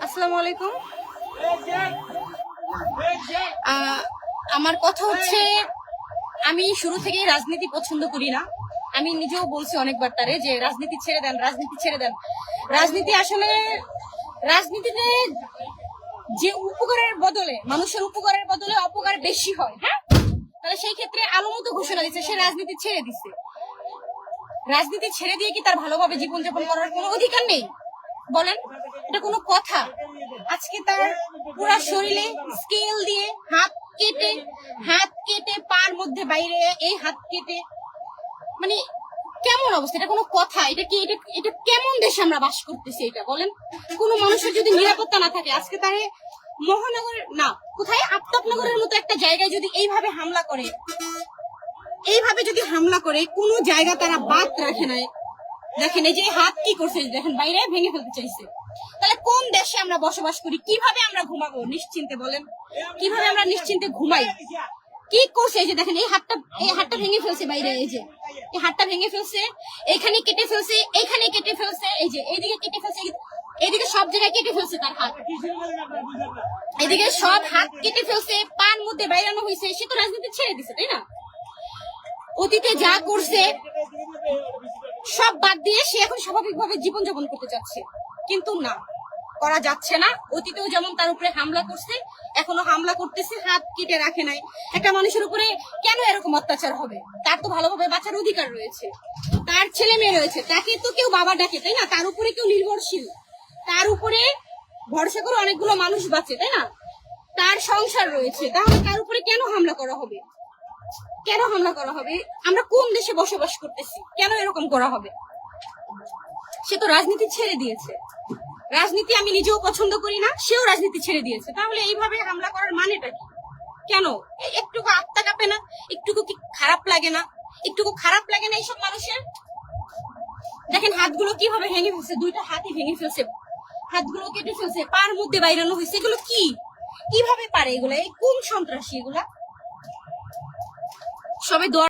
আসসালামু আলাইকুম। আমার কথা হচ্ছে, আমি শুরু থেকেই রাজনীতি পছন্দ করি না। আমি নিজেও বলছি অনেকবার তারে যে রাজনীতি ছেড়ে দেন, রাজনীতি ছেড়ে দেন। রাজনীতি আসলে রাজনীতিতে যে উপকারের বদলে, মানুষের উপকারের বদলে অপকার বেশি হয়। হ্যাঁ, তাহলে সেই ক্ষেত্রে আলোমতো ঘোষণা দিচ্ছে সে রাজনীতি ছেড়ে দিচ্ছে। রাজনীতি ছেড়ে দিয়ে কি তার ভালোভাবে জীবনযাপন করার কোনো অধিকার নেই? বলেন, এটা কোনো কথা? আজকে তার পুরো শরীরে স্কেল দিয়ে হাত কেটে পার মধ্যে বাইরে এই হাত কেটে, মানে কেমন অবস্থা? এটা কোনো কথা? এটা কি এটা কেমন দেশে আমরা বাস করতেছি? এটা বলেন, কোনো মানুষের যদি নিরাপত্তা না থাকে, আজকে তারে মহানগরের না কোথায় আফতাবনগরের মতো একটা জায়গায় যদি এইভাবে হামলা করে কোনো জায়গা তারা বাদ রাখে নাই। দেখেন এই যে হাত কি করছে, দেখেন বাইরে ভেঙে ফেলতে চাইছে। তাহলে কোন দেশে আমরা বসবাস করি? কিভাবে আমরা ঘুমাবো নিশ্চিন্তে? বলেন, কিভাবে আমরা নিশ্চিন্তে ঘুমাই? কি করছে? এই যে দেখেন এই হাতটা ভেঙে ফেলছে বাইরে, এই যে এই হাতটা ভেঙে ফেলছে, এখানে কেটে ফেলছে, এখানে কেটে ফেলছে, এই যে এইদিকে কেটে ফেলছে, এইদিকে সব জায়গায় কেটে ফেলছে তার হাত, এদিকে সব হাত কেটে ফেলছে, পান মধ্যে বাইরানো হয়েছে। সে তো রাজনীতি ছেড়ে দিছে, তাই না? অতীতে যা করছে সব বাদ দিয়ে সে এখন স্বাভাবিকভাবে জীবনযাপন করতে চাচ্ছে, কিন্তু না, করা যাচ্ছে না। অতীতেও যেমন তার উপরে হামলা করছে, এখনো হামলা করতেছে, হাত কেটে রাখে নাই। একটা মানুষের উপরে কেন এরকম অত্যাচার হবে? তার তো ভালোভাবে বাঁচার অধিকার রয়েছে, তার ছেলে মেয়ে রয়েছে, তাকে তো কেউ বাবা ডাকে, তাই না? তার উপরে কেউ নির্ভরশীল, তার উপরে ভরসা করে অনেকগুলো মানুষ বাঁচে, তাই না? তার সংসার রয়েছে, তাহলে তার উপরে কেন হামলা করা হবে? কেন হামলা করা হবে? আমরা কোন দেশে বসবাস করতেছি? কেন এরকম করা হবে? সে তো রাজনীতি ছেড়ে দিয়েছে। রাজনীতি আমি নিজেও পছন্দ করি না, সেও রাজনীতি ছেড়ে দিয়েছে। তাহলে এইভাবে হামলা করার মানেটা কি? কেন? একটুকু আত্মা কাঁপে না? একটুকু কি খারাপ লাগে না? এইসব মানুষের? দেখেন হাতগুলো কিভাবে ভেঙে ফেলছে, দুইটা হাতই ভেঙে ফেলছে, হাতগুলো কেটে ফেলছে, পার মধ্যে বাইরানো হয়েছে। এগুলো কি? কিভাবে পারে এগুলা? এই কোন সন্ত্রাসী এগুলা? সবাই দোয়া